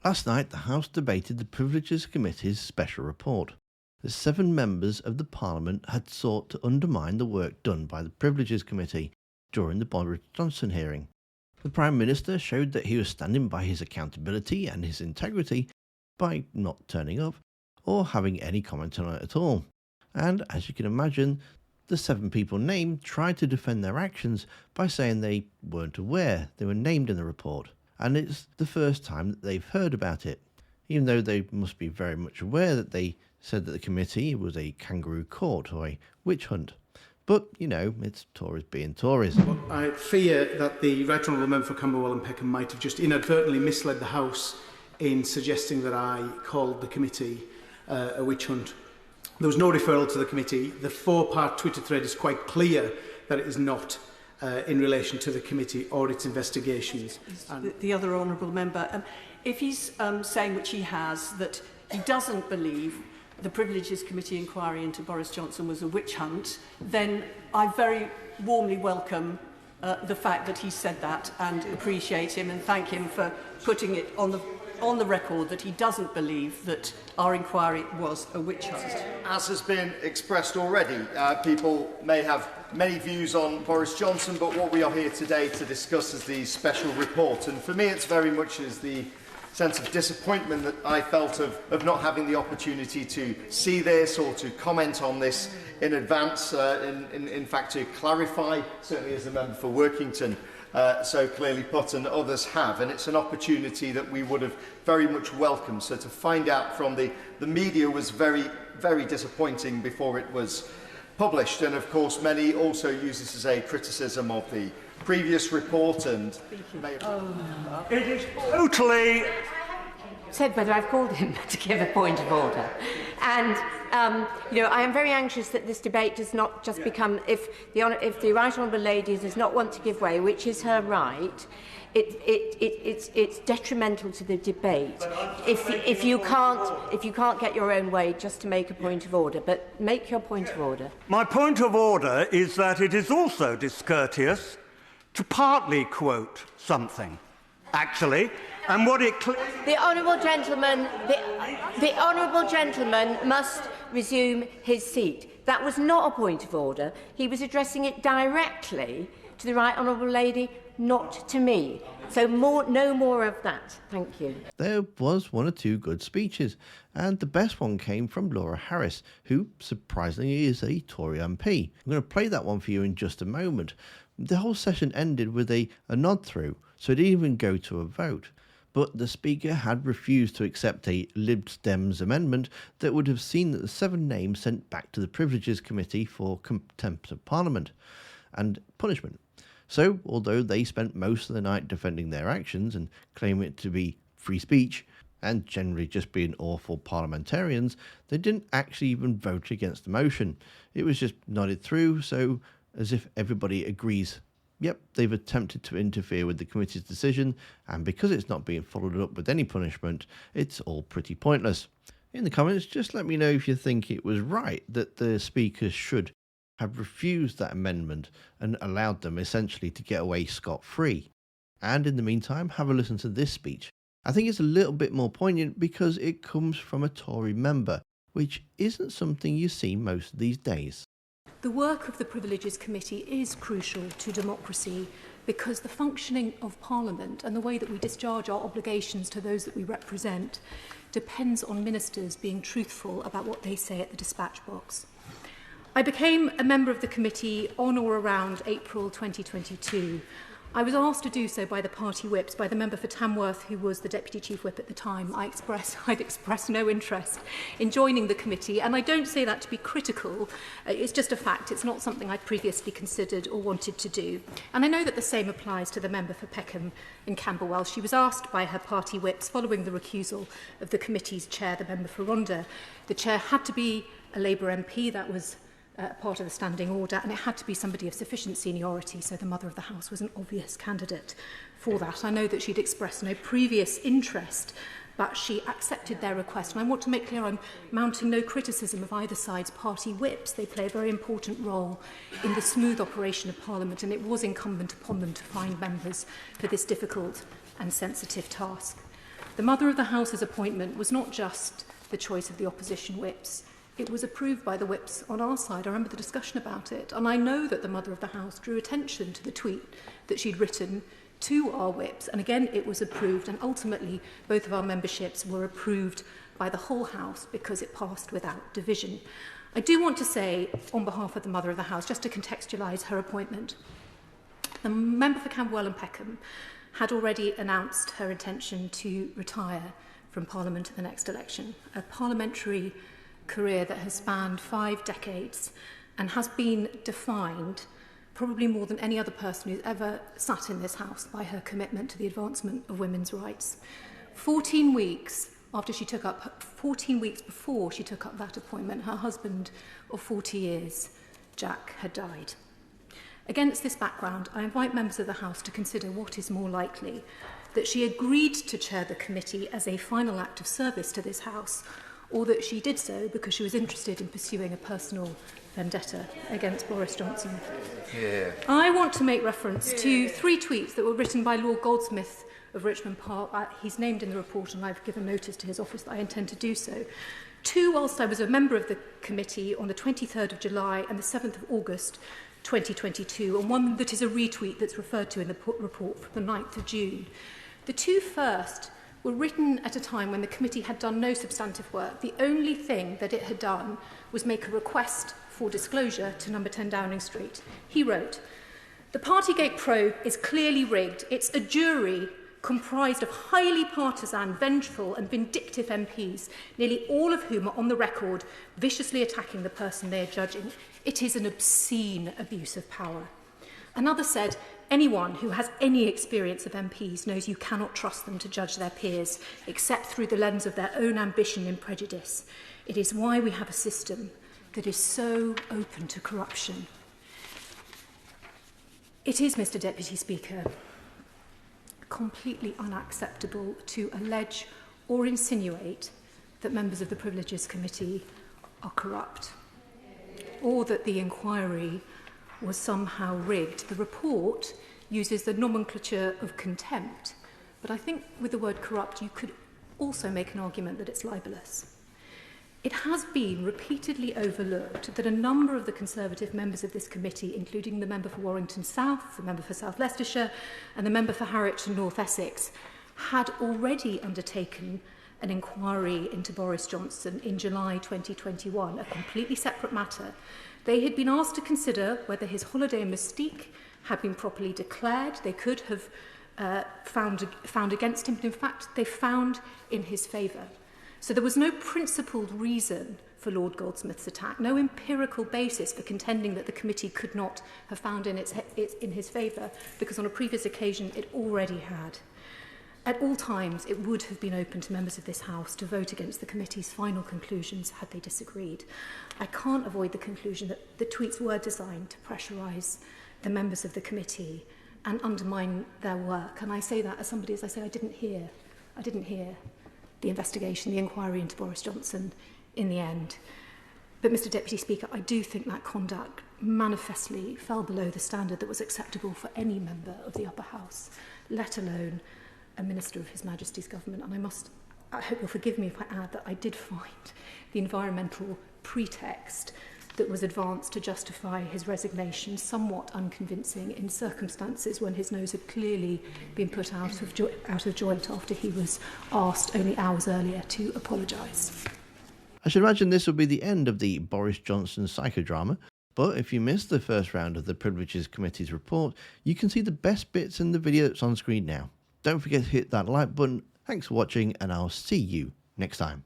Last night, the House debated the Privileges Committee's special report. The 7 members of the Parliament had sought to undermine the work done by the Privileges Committee during the Boris Johnson hearing. The Prime Minister showed that he was standing by his accountability and his integrity by not turning up or having any comment on it at all. And as you can imagine, the 7 people named tried to defend their actions by saying they weren't aware they were named in the report, and it's the first time that they've heard about it, even though they must be very much aware that they said that the committee was a kangaroo court or a witch hunt. But, you know, it's Tories being Tories. Well, I fear that the Right Honourable Member for Camberwell and Peckham might have just inadvertently misled the House in suggesting that I called the committee a witch hunt. There was no referral to the committee. The 4-part Twitter thread is quite clear that it is not in relation to the committee or its investigations. The other honourable member, if he's saying, which he has, that he doesn't believe the Privileges Committee inquiry into Boris Johnson was a witch hunt, then I very warmly welcome the fact that he said that and appreciate him and thank him for putting it on the record that he doesn't believe that our inquiry was a witch hunt. As has been expressed already, people may have many views on Boris Johnson, but what we are here today to discuss is the special report. And for me, it's very much as the sense of disappointment that I felt of not having the opportunity to see this or to comment on this in advance, in fact to clarify, certainly as a member for Workington, so clearly put, and others have, and it's an opportunity that we would have very much welcomed. So to find out from the media was very, very disappointing before it was published, and of course many also use this as a criticism of the previous report. And it is totally said whether I've called him to give a point of order. And, you know, I am very anxious that this debate does not just become, if the Right Honourable Lady does not want to give way, which is her right, it's detrimental to the debate if you can't get your own way just to make a point of order. But make your point of order. My point of order is that it is also discourteous to partly quote something, actually, and what it... The honourable gentleman must resume his seat. That was not a point of order. He was addressing it directly to the Right Honourable Lady, not to me. So no more of that. Thank you. There was 1 or 2 good speeches, and the best one came from Laura Harris, who surprisingly is a Tory MP. I'm going to play that one for you in just a moment. The whole session ended with a nod through, so it didn't even go to a vote. But the Speaker had refused to accept a Lib Dems amendment that would have seen that the 7 names sent back to the Privileges Committee for contempt of Parliament and punishment. So, although they spent most of the night defending their actions and claiming it to be free speech and generally just being awful parliamentarians, they didn't actually even vote against the motion. It was just nodded through, so as if everybody agrees. Yep, they've attempted to interfere with the committee's decision, and because it's not being followed up with any punishment, it's all pretty pointless. In the comments, just let me know if you think it was right that the Speaker should have refused that amendment and allowed them essentially to get away scot-free. And in the meantime, have a listen to this speech. I think it's a little bit more poignant because it comes from a Tory member, which isn't something you see most of these days. The work of the Privileges Committee is crucial to democracy because the functioning of Parliament and the way that we discharge our obligations to those that we represent depends on ministers being truthful about what they say at the dispatch box. I became a member of the committee on or around April 2022. I was asked to do so by the party whips, by the member for Tamworth, who was the Deputy Chief Whip at the time. I'd expressed no interest in joining the committee, and I don't say that to be critical. It's just a fact. It's not something I'd previously considered or wanted to do. And I know that the same applies to the member for Peckham and Camberwell. She was asked by her party whips, following the recusal of the committee's chair, the member for Rhondda. The chair had to be a Labour MP. That was part of the standing order, and it had to be somebody of sufficient seniority, so the Mother of the House was an obvious candidate for that. I know that she'd expressed no previous interest, but she accepted their request. And I want to make clear I'm mounting no criticism of either side's party whips. They play a very important role in the smooth operation of Parliament, and it was incumbent upon them to find members for this difficult and sensitive task. The Mother of the House's appointment was not just the choice of the opposition whips. It was approved by the whips on our side. I remember the discussion about it. And I know that the Mother of the House drew attention to the tweet that she'd written to our whips. And again, it was approved. And ultimately, both of our memberships were approved by the whole House because it passed without division. I do want to say, on behalf of the Mother of the House, just to contextualise her appointment, the member for Camberwell and Peckham had already announced her intention to retire from Parliament at the next election, a parliamentary career that has spanned 5 decades and has been defined, probably more than any other person who's ever sat in this House, by her commitment to the advancement of women's rights. 14 weeks before she took up that appointment, her husband of 40 years, Jack, had died. Against this background, I invite members of the House to consider what is more likely, that she agreed to chair the committee as a final act of service to this House, or that she did so because she was interested in pursuing a personal vendetta against Boris Johnson. Yeah. I want to make reference to 3 tweets that were written by Lord Goldsmith of Richmond Park. He's named in the report, and I've given notice to his office that I intend to do so. 2 whilst I was a member of the committee on the 23rd of July and the 7th of August 2022, and one that is a retweet that's referred to in the report from the 9th of June. The 2 first were written at a time when the committee had done no substantive work. The only thing that it had done was make a request for disclosure to number 10 Downing Street. He wrote, "The Partygate probe is clearly rigged. It's a jury comprised of highly partisan, vengeful and vindictive MPs, nearly all of whom are on the record viciously attacking the person they are judging. It is an obscene abuse of power." Another said, "Anyone who has any experience of MPs knows you cannot trust them to judge their peers, except through the lens of their own ambition and prejudice. It is why we have a system that is so open to corruption." It is, Mr. Deputy Speaker, completely unacceptable to allege or insinuate that members of the Privileges Committee are corrupt, or that the inquiry was somehow rigged. The report uses the nomenclature of contempt, but I think with the word corrupt you could also make an argument that it's libellous. It has been repeatedly overlooked that a number of the Conservative members of this committee, including the member for Warrington South, the member for South Leicestershire and the member for Harwich and North Essex, had already undertaken an inquiry into Boris Johnson in July 2021, a completely separate matter. They had been asked to consider whether his holiday in Mystique had been properly declared. They could have found against him, but in fact they found in his favour. So there was no principled reason for Lord Goldsmith's attack, no empirical basis for contending that the committee could not have found in his favour, because on a previous occasion it already had. At all times, it would have been open to members of this House to vote against the committee's final conclusions had they disagreed. I can't avoid the conclusion that the tweets were designed to pressurise the members of the committee and undermine their work. And I say that as somebody, as I say, I didn't hear the investigation, the inquiry into Boris Johnson in the end. But, Mr. Deputy Speaker, I do think that conduct manifestly fell below the standard that was acceptable for any member of the upper house, let alone a minister of His Majesty's government. And I hope you'll forgive me if I add that I did find the environmental pretext that was advanced to justify his resignation somewhat unconvincing in circumstances when his nose had clearly been put out of joint after he was asked only hours earlier to apologise. I should imagine this will be the end of the Boris Johnson psychodrama, but if you missed the first round of the Privileges Committee's report, you can see the best bits in the video that's on screen now. Don't forget to hit that like button. Thanks for watching, and I'll see you next time.